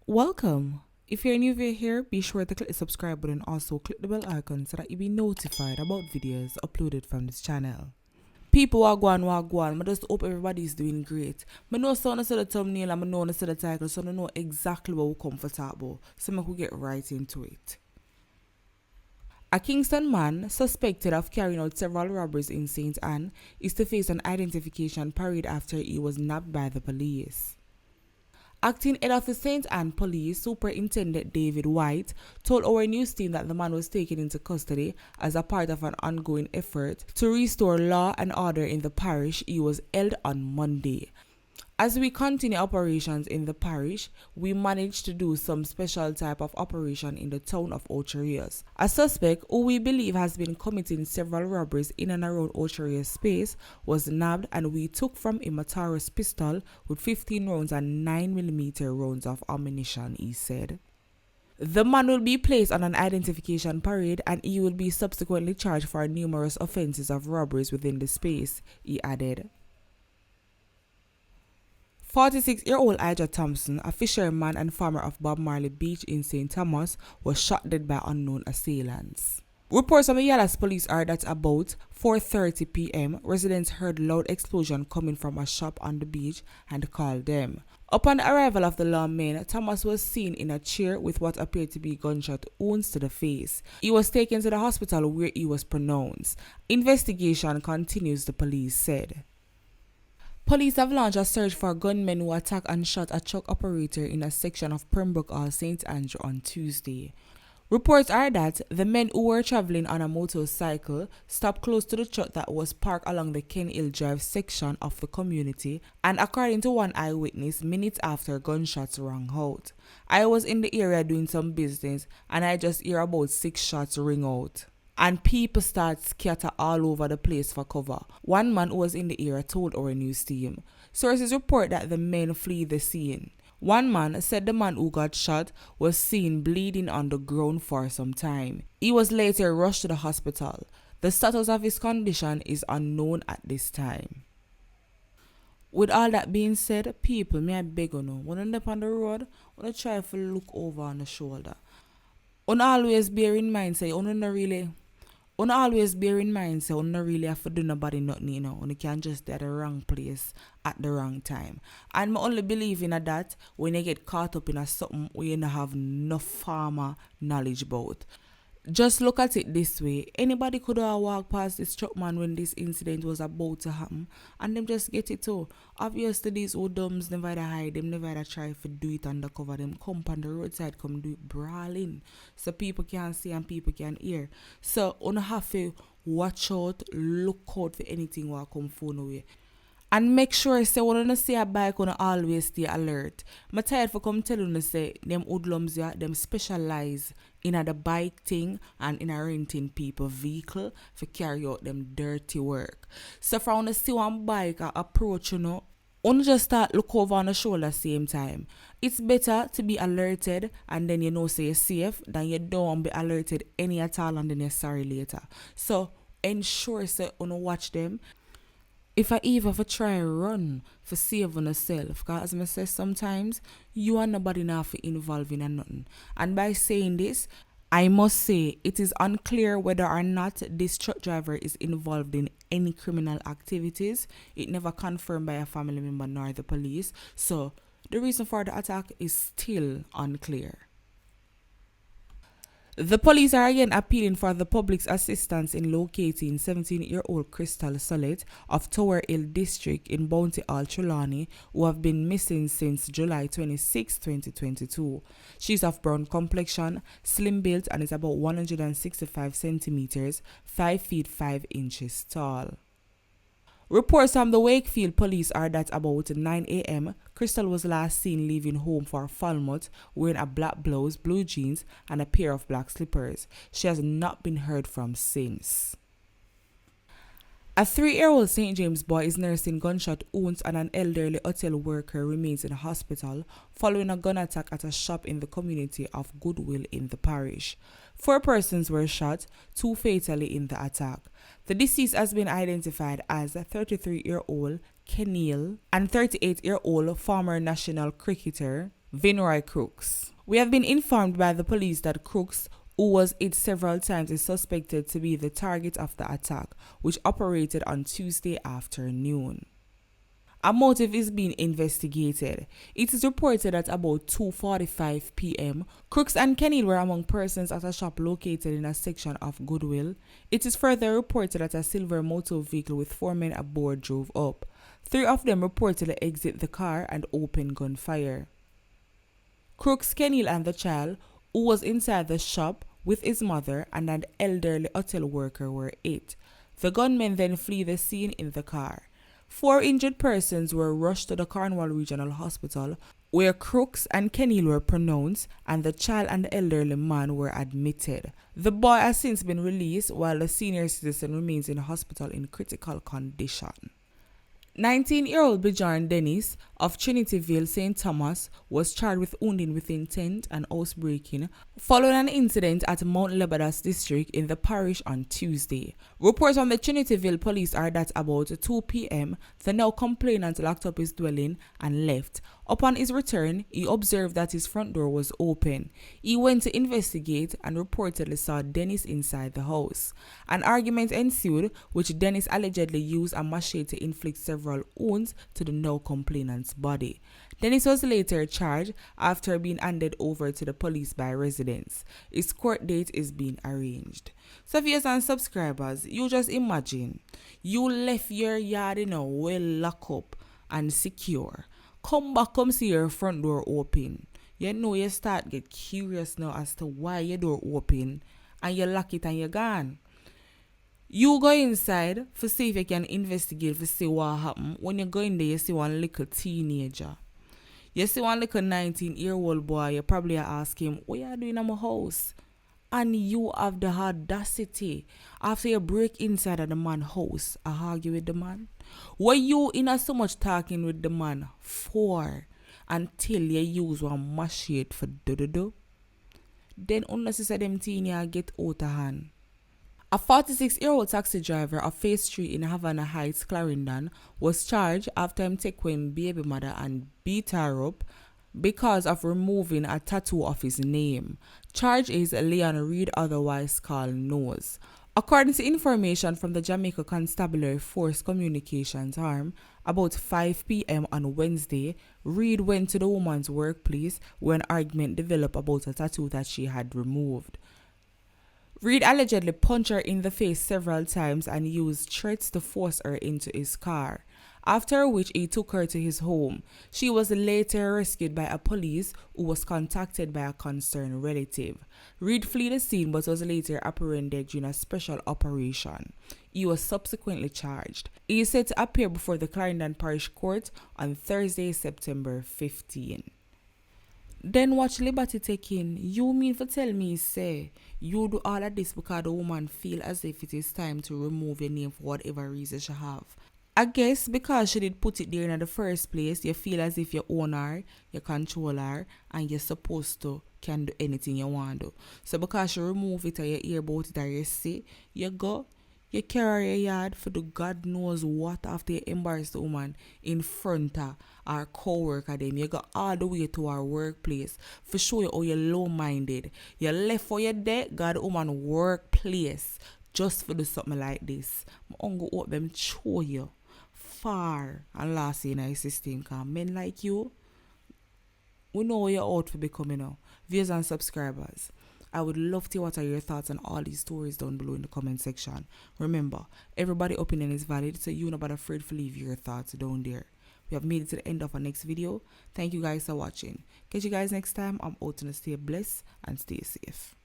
Welcome! If you're new here, be sure to click the subscribe button and also click the bell icon so that you'll be notified about videos uploaded from this channel. People wagwan, I just hope everybody's doing great. I know some of the thumbnail and I know some of the title, so I know exactly what we come for talk about, so I could get right into it. A Kingston man suspected of carrying out several robberies in St. Anne is to face an identification parade after he was nabbed by the police. Acting head of the St. Anne Police, Superintendent David White, told our news team that the man was taken into custody as a part of an ongoing effort to restore law and order in the parish. He was held on Monday. As we continue operations in the parish, we managed to do some special type of operation in the town of Ocho Rios. A suspect who we believe has been committing several robberies in and around Ocho Rios space was nabbed, and we took from him a Taurus pistol with 15 rounds and 9mm rounds of ammunition, he said. The man will be placed on an identification parade and he will be subsequently charged for numerous offences of robberies within the space, he added. 46-year-old Elijah Thompson, a fisherman and farmer of Bob Marley Beach in St. Thomas, was shot dead by unknown assailants. Reports from the Dallas police are that about 4:30 p.m., residents heard loud explosion coming from a shop on the beach and called them. Upon the arrival of the lawmen, Thomas was seen in a chair with what appeared to be gunshot wounds to the face. He was taken to the hospital where he was pronounced. Investigation continues, the police said. Police have launched a search for gunmen who attacked and shot a truck operator in a section of Pembroke Hall, St. Andrew on Tuesday. Reports are that the men who were traveling on a motorcycle stopped close to the truck that was parked along the Ken Hill Drive section of the community, and according to one eyewitness, minutes after gunshots rang out. I was in the area doing some business and I just hear about 6 shots ring out. And people start scatter all over the place for cover. One man who was in the area told our news team. Sources report that the men flee the scene. One man said the man who got shot was seen bleeding on the ground for some time. He was later rushed to the hospital. The status of his condition is unknown at this time. With all that being said, people, may I beg you now, when you're on the road, when you try to look over on the shoulder. Always bear in mind, say, always bear in mind, say, you don't really have to do nobody nothing, you know. You can just be at the wrong place at the wrong time. And I only believe in that when you get caught up in something where you don't have no farmer knowledge about. Just look at it this way. Anybody could have walked past this truck man when this incident was about to happen, and them just get it too. Obviously, these old dumbs never hide, them never try to do it undercover. Them come on the roadside, come do it brawling, so people can see and people can hear. So, you have to watch out, look out for anything that come phone away. And make sure, say, when you see a bike, you always stay alert. I'm tired for come tell you, say, them hoodlums, them specialize in the bike thing and in a renting people vehicle for carry out them dirty work. So for when you see one bike approach, you just start look over on the shoulder same time. It's better to be alerted and then say you're safe than you don't be alerted any at all and then you're sorry later. So ensure, say, watch them. If I even try run for save on yourself, because as I say sometimes, you are nobody now for involving in nothing. And by saying this, I must say it is unclear whether or not this truck driver is involved in any criminal activities. It never confirmed by a family member nor the police. So the reason for the attack is still unclear. The police are again appealing for the public's assistance in locating 17-year-old Crystal Solet of Tower Hill District in Bounty Hall, Trelawney, who have been missing since July 26, 2022. She's of brown complexion, slim built, and is about 165 centimeters, 5 feet 5 inches tall. Reports from the Wakefield police are that about 9 a.m., Crystal was last seen leaving home for Falmouth wearing a black blouse, blue jeans, and a pair of black slippers. She has not been heard from since. A 3-year-old St. James boy is nursing gunshot wounds and an elderly hotel worker remains in the hospital following a gun attack at a shop in the community of Goodwill in the parish. 4 persons were shot, 2 fatally in the attack. The deceased has been identified as a 33-year-old Kenil and 38-year-old former national cricketer Vinroy Crooks. We have been informed by the police that Crooks, who was hit several times, is suspected to be the target of the attack, which operated on Tuesday afternoon. A motive is being investigated. It is reported that about 2:45 p.m., Crooks and Kenil were among persons at a shop located in a section of Goodwill. It is further reported that a silver motor vehicle with 4 men aboard drove up. 3 of them reportedly exit the car and open gunfire. Crooks, Kenil and the child, who was inside the shop with his mother and an elderly hotel worker, were hit. The gunmen then flee the scene in the car. 4 injured persons were rushed to the Cornwall Regional Hospital, where Crooks and Kenil were pronounced and the child and the elderly man were admitted. The boy has since been released while the senior citizen remains in hospital in critical condition. 19-year-old Bjorn Dennis of Trinityville, St. Thomas, was charged with wounding with intent and housebreaking following an incident at Mount Lebadas district in the parish on Tuesday. Reports from the Trinityville police are that about 2 p.m., the now complainant locked up his dwelling and left. Upon his return, he observed that his front door was open. He went to investigate and reportedly saw Dennis inside the house. An argument ensued, which Dennis allegedly used a machete to inflict several wounds to the now complainant's body. Dennis was later charged after being handed over to the police by residents. His court date is being arranged. So viewers and subscribers, you just imagine, you left your yard well locked up and secure. Come back, come see your front door open. You know you start get curious now as to why your door open and you lock it and you're gone. You go inside for see if you can investigate for see what happened. When you go in there, you see one little teenager. You see one little 19-year-old boy, you probably ask him, what are you doing in my house? And you have the audacity, after you break inside of the man's house, argue with the man. What you in so much talking with the man for until you use one machete for do? Then unnecessary them teen you get out of hand. A 46-year-old taxi driver of Phase 3 in Havana Heights, Clarendon, was charged after him taking baby mother and beat her up because of removing a tattoo of his name. Charge is Leon Reed, otherwise called Nose. According to information from the Jamaica Constabulary Force Communications Arm, about 5 p.m. on Wednesday, Reed went to the woman's workplace where an argument developed about a tattoo that she had removed. Reed allegedly punched her in the face several times and used threats to force her into his car, after which he took her to his home. She was later rescued by a police who was contacted by a concerned relative. Reed fled the scene but was later apprehended during a special operation. He was subsequently charged. He is set to appear before the Clarendon Parish Court on Thursday, September 15. Then watch liberty taking. You mean for tell me, say, you do all of this because the woman feel as if it is time to remove your name for whatever reason she have. I guess because she did put it there in the first place, you feel as if you own her, you control her, and you're supposed to can do anything you want to. So because she remove it or you hear about it or you see, you go, you carry your yard for the God knows what after you embarrass the woman in front of our co-worker them. You go all the way to our workplace for show you how you're low-minded. You left for your day, God woman workplace just for do something like this. I'm going to hope them show you far and last in our system because men like you, we know you're out for becoming now. Viewers and subscribers, I would love to hear what are your thoughts on all these stories down below in the comment section. Remember, everybody's opinion is valid, so you're not afraid to leave your thoughts down there. We have made it to the end of our next video. Thank you guys for watching. Catch you guys next time. I'm out and stay blessed and stay safe.